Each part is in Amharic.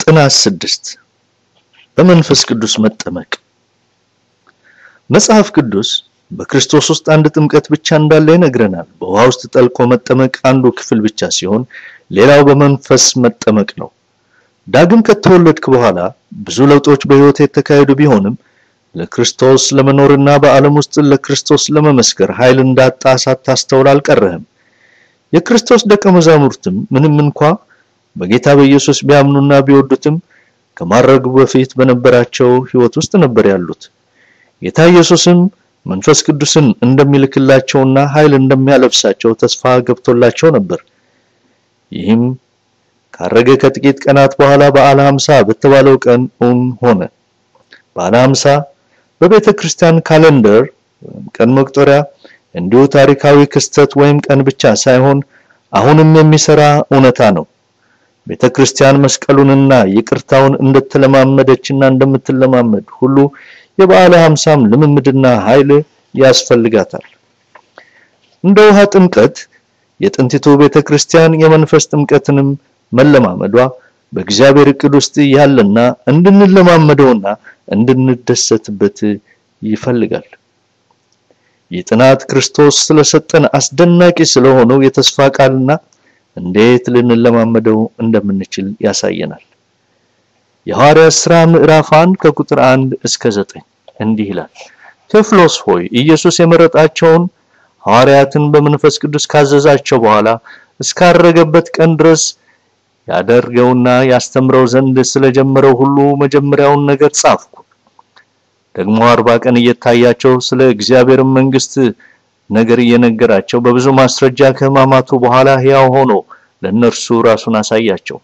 ጥናት 6 በመንፈስ ቅዱስ መጠመቅ መጽሐፍ ቅዱስ በክርስቶስ ውስጥ አንድ ጥምቀት ብቻ እንዳለ ይነግረናል። በውሃ ውስጥ ጠልቆ መጠመቅ አንዱ ክፍል ብቻ ሲሆን ሌላው በመንፈስ መጠመቅ ነው። ዳግም ከተወለድክ በኋላ ብዙ ለውጦች በሕይወት የተካሄዱ ቢሆንም ለክርስቶስ ለመኖርና በዓለም ውስጥ ለክርስቶስ ለመመስከር ኃይል እንዳጣ ሳታስተውል አልቀረህም። የክርስቶስ ደቀ መዛሙርትም ምንም እንኳን በጌታ በኢየሱስ ቢያምኑና ቢወዱትም ከማረጉ በፊት በነበራቸው ሕይወት ውስጥ ነበር ያሉት። ጌታ ኢየሱስም መንፈስ ቅዱስን እንደሚልክላቸውና ኃይል እንደሚያለብሳቸው ተስፋ ገብቶላቸው ነበር። ይህም ካረገ ከጥቂት ቀናት በኋላ በዓለ 50 በተባለው ቀን ሆነ። በዓለ 50 በቤተ ክርስቲያን ካሌንደር ቀን መቁጠሪያ እንዲሁ ታሪካዊ ክስተት ወይም ቀን ብቻ ሳይሆን አሁንም የሚሰራ እውነታ ነው። ቤተ ክርስቲያን መስቀሉንና ይቅርታውን እንደተለማመደችና እንደምትለማመድ ሁሉ የበዓለ 50 ልምምድና ኃይል ያስፈልጋታል። እንደ ውሃ ጥምቀት የጥንቲቱ ቤተ ክርስቲያን የመንፈስ ጥምቀትንም መለማመዷ በእግዚአብሔር ዕቅድ ውስጥ ያለና እንድንለማመደውና እንድንደሰትበት ይፈልጋል። የጥናት ክርስቶስ ስለሰጠን አስደናቂ ስለሆነው የተስፋ ቃልና እንዴት ልንለማመደው እንደምንችል ያሳየናል። የሐዋርያት ሥራ ምዕራፍ 1 ከቁጥር 1 እስከ 9 እንዲህ ይላል። ቴዎፍሎስ ሆይ ኢየሱስ የመረጣቸውን ሐዋርያትን በመንፈስ ቅዱስ ካዘዛቸው በኋላ እስካረገበት ቀን ድረስ ያደርገውና ያስተምረው ዘንድ ስለጀመረው ሁሉ መጀመሪያውን ነገር ጻፍኩ። ደግሞ 40 ቀን እየታያቸው ስለ እግዚአብሔር መንግስት ነገር እየነገራቸው በብዙ ማስረጃ ከሕማማቱ በኋላ ሕያው ሆኖ ለነርሱ ራሱን አሳያቸው።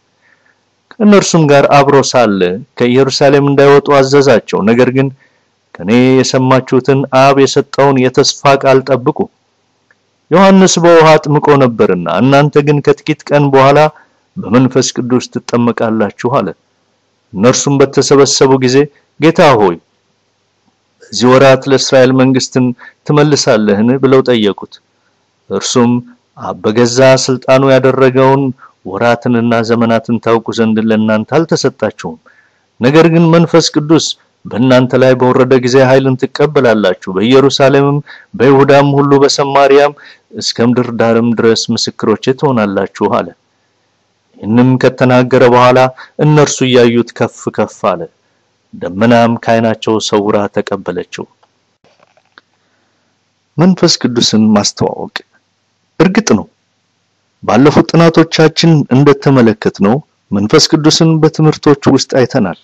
ከነርሱም ጋር አብሮ ሳለ ከኢየሩሳሌም እንዳይወጡ አዘዛቸው። ነገር ግን ከኔ የሰማችሁትን አብ የሰጠውን የተስፋ ቃል ጠብቁ። ዮሐንስ በውሃ አጥምቆ ነበርና እናንተ ግን ከጥቂት ቀን በኋላ በመንፈስ ቅዱስ ትጠመቃላችሁ አለ። እነርሱም በተሰበሰቡ ጊዜ ጌታ ሆይ በዚህ ወራት ለእስራኤል መንግስትን ትመልሳለህን ብለው ጠየቁት። እርሱም አብ በገዛ ስልጣኑ ያደረገውን ወራትንና ዘመናትን ታውቁ ዘንድ ለእናንተ አልተሰጣችሁም። ነገር ግን መንፈስ ቅዱስ በእናንተ ላይ በወረደ ጊዜ ኃይልን ትቀበላላችሁ። በኢየሩሳሌምም በይሁዳም ሁሉ በሰማርያም እስከ ምድር ዳርም ድረስ ምስክሮቼ ትሆናላችሁ አለ። ይህንም ከተናገረ በኋላ እነርሱ እያዩት ከፍ ከፍ አለ። ደመናም ከዓይናቸው ሰውራ ተቀበለችው። መንፈስ ቅዱስን ማስተዋወቅ እርግጥ ነው ባለፉት ጥናቶቻችን እንደተመለከትነው መንፈስ ቅዱስን በትምህርቶች ውስጥ አይተናል።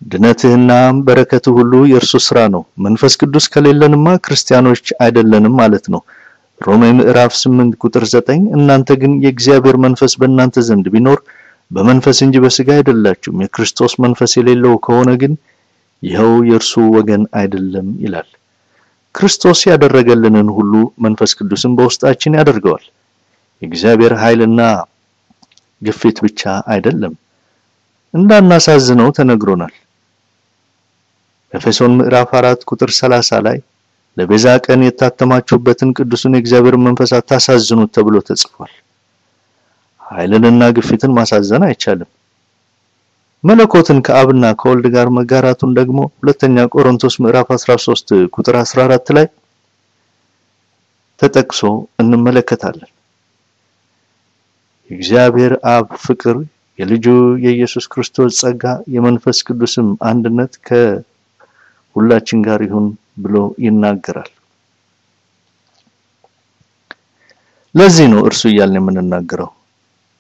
ድነትህና በረከቱ ሁሉ የእርሱ ሥራ ነው። መንፈስ ቅዱስ ከሌለንማ ክርስቲያኖች አይደለንም ማለት ነው። ሮሜ ምዕራፍ 8 ቁጥር 9 እናንተ ግን የእግዚአብሔር መንፈስ በእናንተ ዘንድ ቢኖር በመንፈስ እንጂ በሥጋ አይደላችሁም። የክርስቶስ መንፈስ የሌለው ከሆነ ግን ይኸው የእርሱ ወገን አይደለም ይላል። ክርስቶስ ያደረገልንን ሁሉ መንፈስ ቅዱስን በውስጣችን ያደርገዋል። የእግዚአብሔር ኃይልና ግፊት ብቻ አይደለም። እንዳናሳዝነው ተነግሮናል። ኤፌሶን ምዕራፍ 4 ቁጥር 30 ላይ ለቤዛ ቀን የታተማችሁበትን ቅዱስን የእግዚአብሔር መንፈስ አታሳዝኑት ተብሎ ተጽፏል። ኃይልንና ግፊትን ማሳዘን አይቻልም። መለኮትን ከአብና ከወልድ ጋር መጋራቱን ደግሞ ሁለተኛ ቆሮንቶስ ምዕራፍ 13 ቁጥር 14 ላይ ተጠቅሶ እንመለከታለን። የእግዚአብሔር አብ ፍቅር፣ የልጁ የኢየሱስ ክርስቶስ ጸጋ፣ የመንፈስ ቅዱስም አንድነት ከሁላችን ጋር ይሁን ብሎ ይናገራል። ለዚህ ነው እርሱ እያልን የምንናገረው።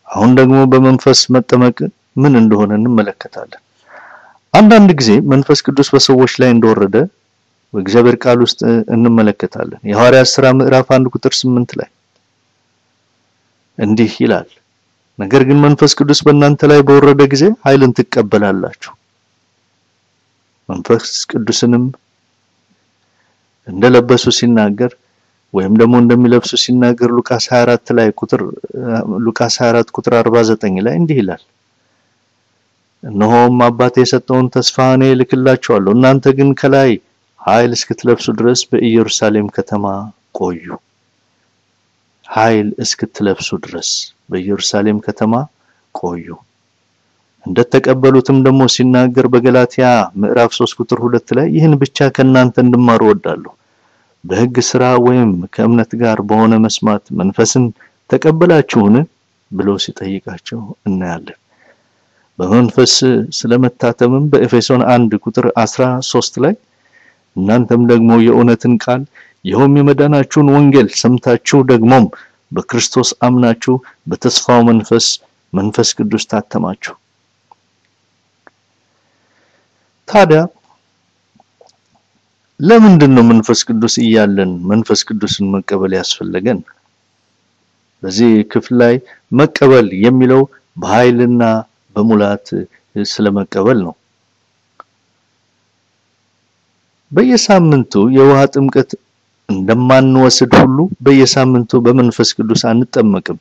አሁን ደግሞ በመንፈስ መጠመቅ ምን እንደሆነ እንመለከታለን። አንዳንድ ጊዜ መንፈስ ቅዱስ በሰዎች ላይ እንደወረደ በእግዚአብሔር ቃል ውስጥ እንመለከታለን። የሐዋርያት ሥራ ምዕራፍ 1 ቁጥር 8 ላይ እንዲህ ይላል፣ ነገር ግን መንፈስ ቅዱስ በእናንተ ላይ በወረደ ጊዜ ኃይልን ትቀበላላችሁ። መንፈስ ቅዱስንም እንደለበሱ ሲናገር ወይም ደግሞ እንደሚለብሱ ሲናገር ሉቃስ 24 ቁጥር 49 ላይ እንዲህ ይላል፣ እነሆም አባቴ የሰጠውን ተስፋ እኔ እልክላችኋለሁ። እናንተ ግን ከላይ ኃይል እስክትለብሱ ድረስ በኢየሩሳሌም ከተማ ቆዩ። ኃይል እስክትለብሱ ድረስ በኢየሩሳሌም ከተማ ቆዩ። እንደተቀበሉትም ደግሞ ሲናገር በገላትያ ምዕራፍ 3 ቁጥር 2 ላይ ይህን ብቻ ከናንተ እንድማሩ ወዳለሁ በሕግ ሥራ ወይም ከእምነት ጋር በሆነ መስማት መንፈስን ተቀበላችሁን ብሎ ሲጠይቃቸው እናያለን። በመንፈስ ስለመታተምም በኤፌሶን 1 ቁጥር 13 ላይ እናንተም ደግሞ የእውነትን ቃል ይኸውም የመዳናችሁን ወንጌል ሰምታችሁ ደግሞም በክርስቶስ አምናችሁ በተስፋው መንፈስ ቅዱስ ታተማችሁ። ታዲያ ለምንድን ነው መንፈስ ቅዱስ እያለን መንፈስ ቅዱስን መቀበል ያስፈልገን? በዚህ ክፍል ላይ መቀበል የሚለው በኃይልና በሙላት ስለመቀበል ነው። በየሳምንቱ የውሃ ጥምቀት እንደማንወስድ ሁሉ በየሳምንቱ በመንፈስ ቅዱስ አንጠመቅም።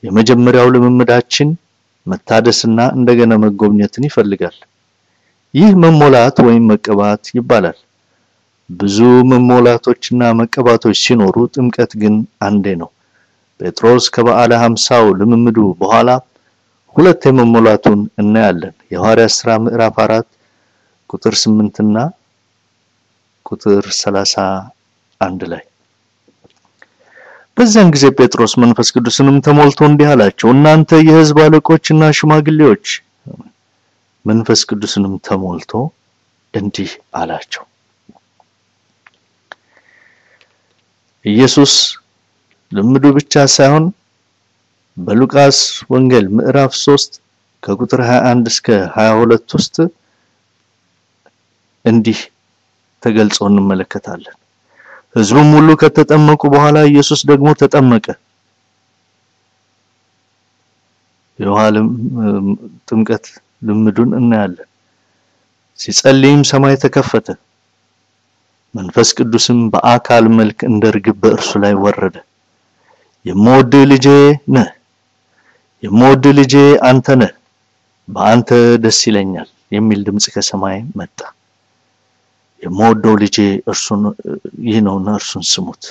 የመጀመሪያው ልምምዳችን መታደስና እንደገና መጎብኘትን ይፈልጋል። ይህ መሞላት ወይም መቀባት ይባላል። ብዙ መሞላቶችና መቀባቶች ሲኖሩ ጥምቀት ግን አንዴ ነው። ጴጥሮስ ከበዓለ 50ው ልምምዱ በኋላ ሁለት የመሞላቱን እናያለን። የሐዋርያት ሥራ ምዕራፍ 4 ቁጥር 8 እና ቁጥር 31 ላይ በዚያን ጊዜ ጴጥሮስ መንፈስ ቅዱስንም ተሞልቶ እንዲህ አላቸው፣ እናንተ የሕዝብ አለቆችና ሽማግሌዎች። መንፈስ ቅዱስንም ተሞልቶ እንዲህ አላቸው። ኢየሱስ ልምዱ ብቻ ሳይሆን በሉቃስ ወንጌል ምዕራፍ 3 ከቁጥር 21 እስከ 22 ውስጥ እንዲህ ተገልጾ እንመለከታለን። ሕዝቡም ሁሉ ከተጠመቁ በኋላ ኢየሱስ ደግሞ ተጠመቀ። የውሃም ጥምቀት ልምዱን እናያለን። ሲጸልይም ሰማይ ተከፈተ፣ መንፈስ ቅዱስም በአካል መልክ እንደ ርግብ በእርሱ ላይ ወረደ። የምወድህ ልጄ ነህ፣ የምወድህ ልጄ አንተ ነህ፣ በአንተ ደስ ይለኛል የሚል ድምጽ ከሰማይ መጣ። የምወደው ልጄ ይህ ነውና እርሱን ስሙት።